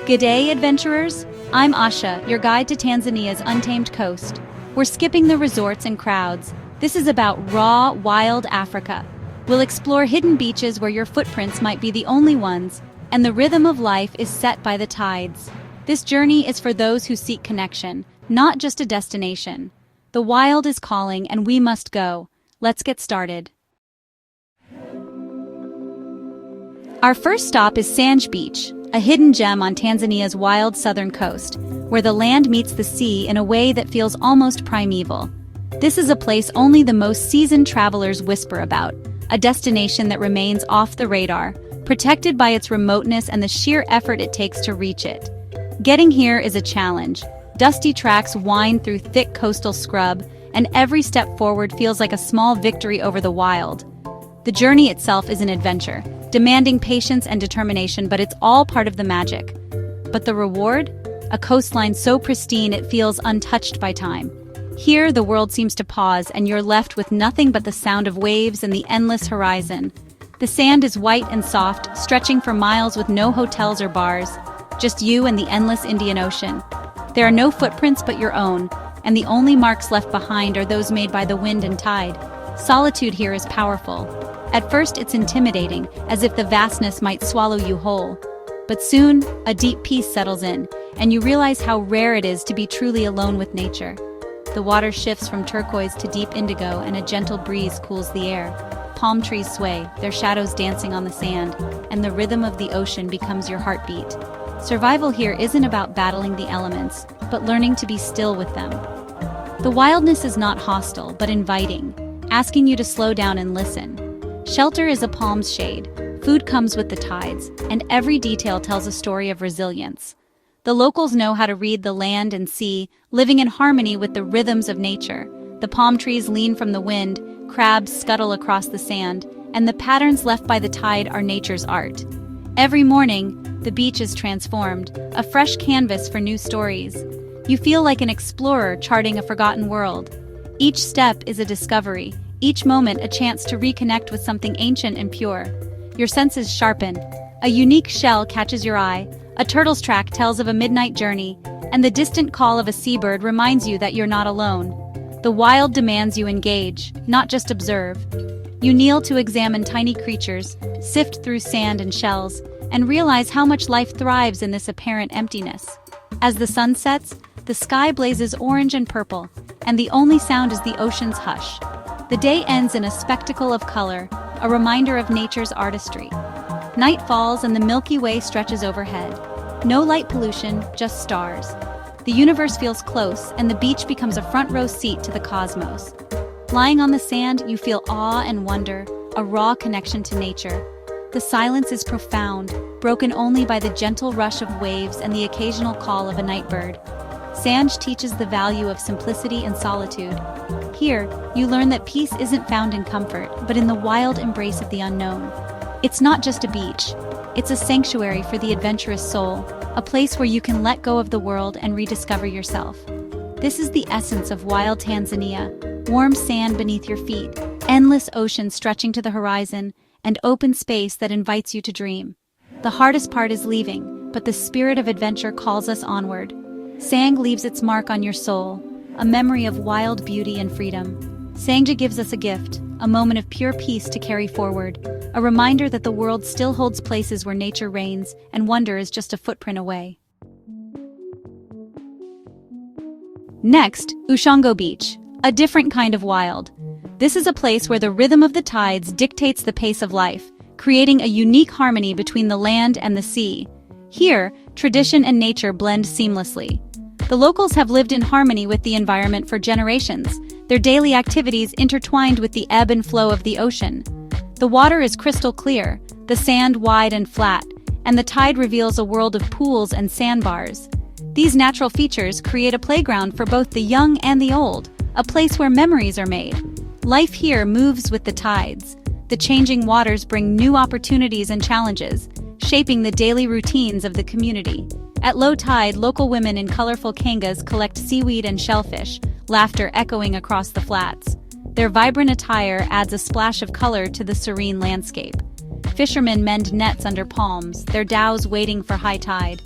G'day, adventurers! I'm Asha, your guide to Tanzania's untamed coast. We're skipping the resorts and crowds. This is about raw, wild Africa. We'll explore hidden beaches where your footprints might be the only ones, and the rhythm of life is set by the tides. This journey is for those who seek connection, not just a destination. The wild is calling, and we must go. Let's get started. Our first stop is Sanj Beach, a hidden gem on Tanzania's wild southern coast, where the land meets the sea in a way that feels almost primeval. This is a place only the most seasoned travelers whisper about, a destination that remains off the radar, protected by its remoteness and the sheer effort it takes to reach it. Getting here is a challenge. Dusty tracks wind through thick coastal scrub, and every step forward feels like a small victory over the wild. The journey itself is an adventure, demanding patience and determination, but it's all part of the magic. But the reward? A coastline so pristine it feels untouched by time. Here, the world seems to pause, and you're left with nothing but the sound of waves and the endless horizon. The sand is white and soft, stretching for miles with no hotels or bars, just you and the endless Indian Ocean. There are no footprints but your own, and the only marks left behind are those made by the wind and tide. Solitude here is powerful. At first, it's intimidating, as if the vastness might swallow you whole. But soon, a deep peace settles in, and you realize how rare it is to be truly alone with nature. The water shifts from turquoise to deep indigo, and a gentle breeze cools the air. Palm trees sway, their shadows dancing on the sand, and the rhythm of the ocean becomes your heartbeat. Survival here isn't about battling the elements, but learning to be still with them. The wildness is not hostile, but inviting, asking you to slow down and listen. Shelter is a palm's shade, food comes with the tides, and every detail tells a story of resilience. The locals know how to read the land and sea, living in harmony with the rhythms of nature. The palm trees lean from the wind, crabs scuttle across the sand, and the patterns left by the tide are nature's art. Every morning, the beach is transformed, a fresh canvas for new stories. You feel like an explorer charting a forgotten world. Each step is a discovery, each moment a chance to reconnect with something ancient and pure. Your senses sharpen. A unique shell catches your eye, a turtle's track tells of a midnight journey, and the distant call of a seabird reminds you that you're not alone. The wild demands you engage, not just observe. You kneel to examine tiny creatures, sift through sand and shells, and realize how much life thrives in this apparent emptiness. As the sun sets, the sky blazes orange and purple, and the only sound is the ocean's hush. The day ends in a spectacle of color, a reminder of nature's artistry. Night falls and the Milky Way stretches overhead. No light pollution, just stars. The universe feels close, and the beach becomes a front-row seat to the cosmos. Lying on the sand, you feel awe and wonder, a raw connection to nature. The silence is profound, broken only by the gentle rush of waves and the occasional call of a night bird. Sanj teaches the value of simplicity and solitude. Here, you learn that peace isn't found in comfort, but in the wild embrace of the unknown. It's not just a beach. It's a sanctuary for the adventurous soul, a place where you can let go of the world and rediscover yourself. This is the essence of wild Tanzania: warm sand beneath your feet, endless ocean stretching to the horizon, and open space that invites you to dream. The hardest part is leaving, but the spirit of adventure calls us onward. Sang leaves its mark on your soul, a memory of wild beauty and freedom. Sangja gives us a gift, a moment of pure peace to carry forward, a reminder that the world still holds places where nature reigns and wonder is just a footprint away. Next, Ushango Beach, a different kind of wild. This is a place where the rhythm of the tides dictates the pace of life, creating a unique harmony between the land and the sea. Here, tradition and nature blend seamlessly. The locals have lived in harmony with the environment for generations, their daily activities intertwined with the ebb and flow of the ocean. The water is crystal clear, the sand wide and flat, and the tide reveals a world of pools and sandbars. These natural features create a playground for both the young and the old, a place where memories are made. Life here moves with the tides. The changing waters bring new opportunities and challenges, shaping the daily routines of the community. At low tide, local women in colorful kangas collect seaweed and shellfish, laughter echoing across the flats. Their vibrant attire adds a splash of color to the serene landscape. fishermen mend nets under palms, their dhows waiting for high tide.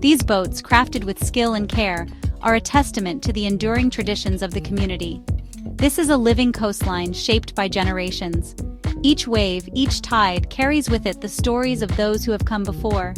These boats, crafted with skill and care, are a testament to the enduring traditions of the community. This is a living coastline shaped by generations. Each wave, each tide carries with it the stories of those who have come before.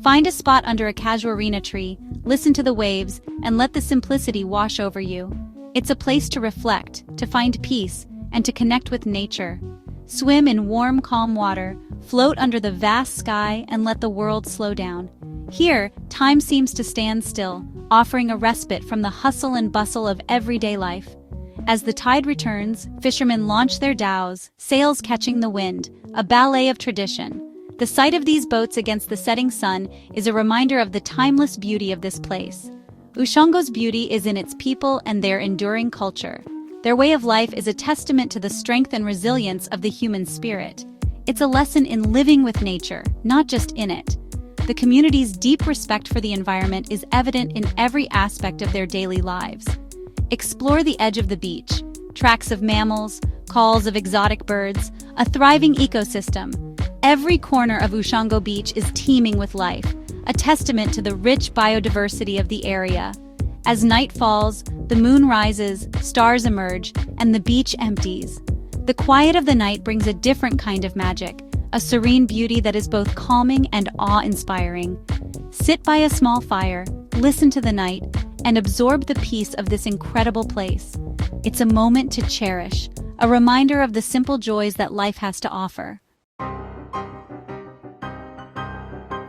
Find a spot under a casuarina tree, listen to the waves, and let the simplicity wash over you. It's a place to reflect, to find peace, and to connect with nature. Swim in warm, calm water, float under the vast sky, and let the world slow down. Here, time seems to stand still, offering a respite from the hustle and bustle of everyday life. As the tide returns, fishermen launch their dhows, sails catching the wind, a ballet of tradition. The sight of these boats against the setting sun is a reminder of the timeless beauty of this place. Ushongo's beauty is in its people and their enduring culture. Their way of life is a testament to the strength and resilience of the human spirit. It's a lesson in living with nature, not just in it. The community's deep respect for the environment is evident in every aspect of their daily lives. Explore the edge of the beach, tracks of mammals, calls of exotic birds, a thriving ecosystem. Every corner of Ushongo Beach is teeming with life, a testament to the rich biodiversity of the area. As night falls, the moon rises, stars emerge, and the beach empties. The quiet of the night brings a different kind of magic, a serene beauty that is both calming and awe-inspiring. Sit by a small fire, listen to the night, and absorb the peace of this incredible place. It's a moment to cherish, a reminder of the simple joys that life has to offer.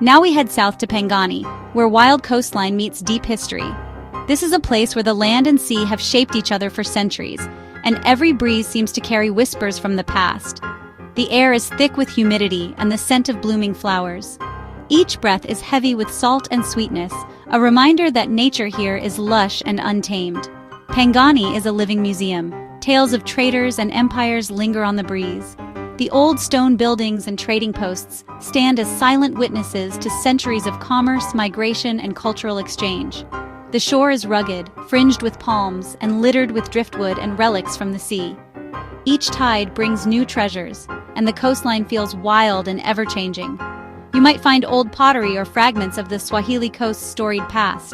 Now we head south to Pangani, where wild coastline meets deep history. This is a place where the land and sea have shaped each other for centuries, and every breeze seems to carry whispers from the past. The air is thick with humidity and the scent of blooming flowers. Each breath is heavy with salt and sweetness, a reminder that nature here is lush and untamed. Pangani is a living museum. Tales of traders and empires linger on the breeze. The old stone buildings and trading posts stand as silent witnesses to centuries of commerce, migration, and cultural exchange. The shore is rugged, fringed with palms, and littered with driftwood and relics from the sea. Each tide brings new treasures, and the coastline feels wild and ever-changing. You might find old pottery or fragments of the Swahili coast's storied past.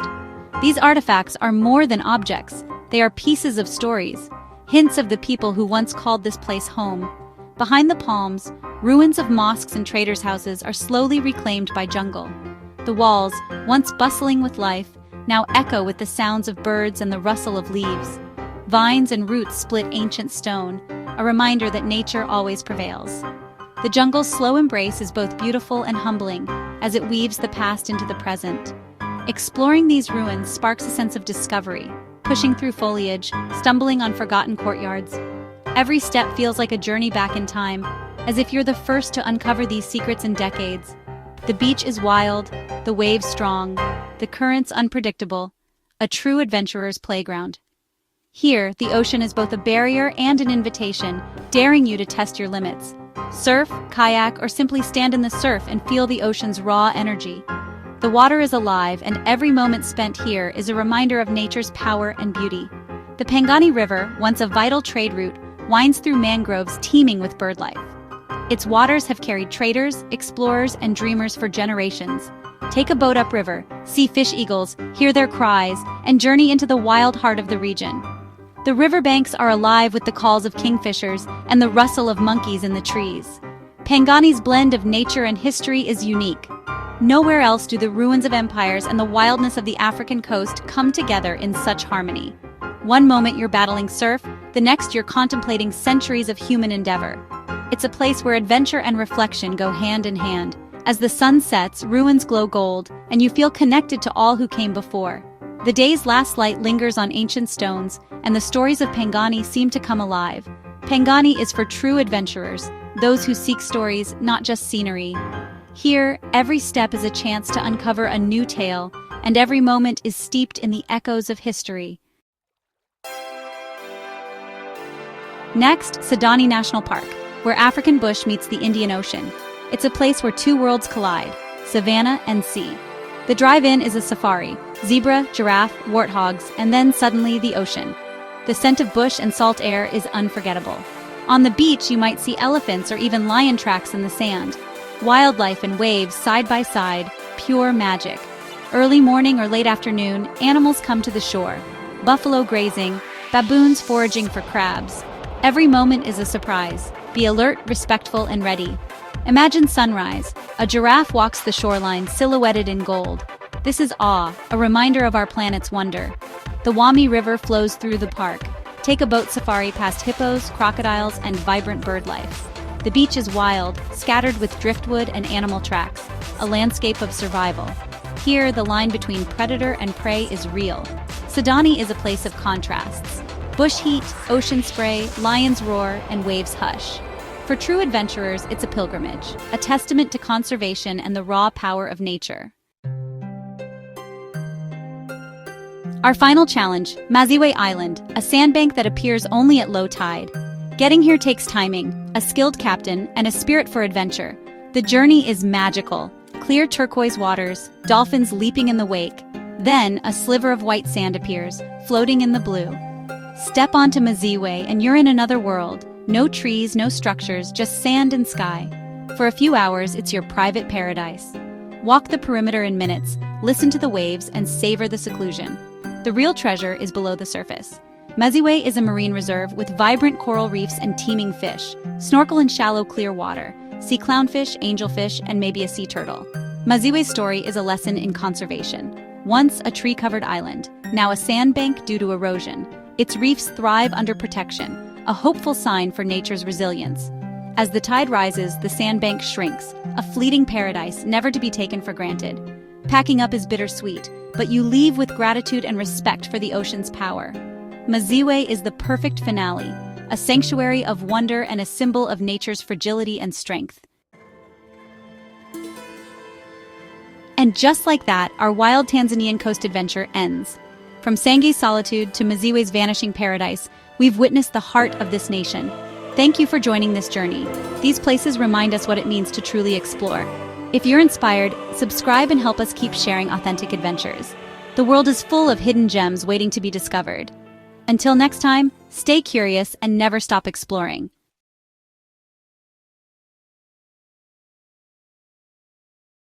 These artifacts are more than objects. They are pieces of stories, hints of the people who once called this place home. Behind the palms, ruins of mosques and traders' houses are slowly reclaimed by jungle. The walls, once bustling with life, now echo with the sounds of birds and the rustle of leaves. Vines and roots split ancient stone, a reminder that nature always prevails. The jungle's slow embrace is both beautiful and humbling, as it weaves the past into the present. Exploring these ruins sparks a sense of discovery, pushing through foliage, stumbling on forgotten courtyards. Every step feels like a journey back in time, as if you're the first to uncover these secrets in decades. The beach is wild, the waves strong, the currents unpredictable, a true adventurer's playground. Here, the ocean is both a barrier and an invitation, daring you to test your limits. Surf, kayak, or simply stand in the surf and feel the ocean's raw energy. The water is alive, and every moment spent here is a reminder of nature's power and beauty. The Pangani River, once a vital trade route, winds through mangroves teeming with birdlife. Its waters have carried traders, explorers, and dreamers for generations. Take a boat upriver, see fish eagles, hear their cries, and journey into the wild heart of the region. The riverbanks are alive with the calls of kingfishers and the rustle of monkeys in the trees. Pangani's blend of nature and history is unique. Nowhere else do the ruins of empires and the wildness of the African coast come together in such harmony. One moment you're battling surf, the next you're contemplating centuries of human endeavor. It's a place where adventure and reflection go hand in hand. As the sun sets, ruins glow gold, and you feel connected to all who came before. The day's last light lingers on ancient stones, and the stories of Pangani seem to come alive. Pangani is for true adventurers, those who seek stories, not just scenery. Here, every step is a chance to uncover a new tale, and every moment is steeped in the echoes of history. Next, Sadani National Park, where African bush meets the Indian Ocean. It's a place where two worlds collide, savanna and sea. The drive-in is a safari, zebra, giraffe, warthogs, and then suddenly the ocean. The scent of bush and salt air is unforgettable. On the beach, you might see elephants or even lion tracks in the sand, Wildlife and waves side by side, pure magic. Early morning or late afternoon, animals come to the shore. Buffalo grazing, baboons foraging for crabs. Every moment is a surprise. Be alert, respectful, and ready. Imagine sunrise. A giraffe walks the shoreline, silhouetted in gold. This is awe, a reminder of our planet's wonder. The Wami River flows through the park. Take a boat safari past hippos, crocodiles, and vibrant bird life. The beach is wild, scattered with driftwood and animal tracks, a landscape of survival. Here, the line between predator and prey is real. Sudani is a place of contrasts. Bush heat, ocean spray, lions roar, and waves hush. For true adventurers, it's a pilgrimage, a testament to conservation and the raw power of nature. Our final challenge, Maziwe Island, a sandbank that appears only at low tide. Getting here takes timing, a skilled captain, and a spirit for adventure. The journey is magical. Clear turquoise waters, dolphins leaping in the wake. Then, a sliver of white sand appears, floating in the blue. Step onto Maziwe and you're in another world. No trees, no structures, just sand and sky. For a few hours, it's your private paradise. Walk the perimeter in minutes, listen to the waves, and savor the seclusion. The real treasure is below the surface. Maziwe is a marine reserve with vibrant coral reefs and teeming fish. Snorkel in shallow, clear water. See clownfish, angelfish, and maybe a sea turtle. Maziwe's story is a lesson in conservation. Once a tree-covered island, now a sandbank due to erosion. Its reefs thrive under protection, a hopeful sign for nature's resilience. As the tide rises, the sandbank shrinks, a fleeting paradise never to be taken for granted. Packing up is bittersweet, but you leave with gratitude and respect for the ocean's power. Maziwe is the perfect finale, a sanctuary of wonder and a symbol of nature's fragility and strength. And just like that, our wild Tanzanian coast adventure ends. From Sange's solitude to Maziwe's vanishing paradise, we've witnessed the heart of this nation. Thank you for joining this journey. These places remind us what it means to truly explore. If you're inspired, subscribe and help us keep sharing authentic adventures. The world is full of hidden gems waiting to be discovered. Until next time, stay curious and never stop exploring.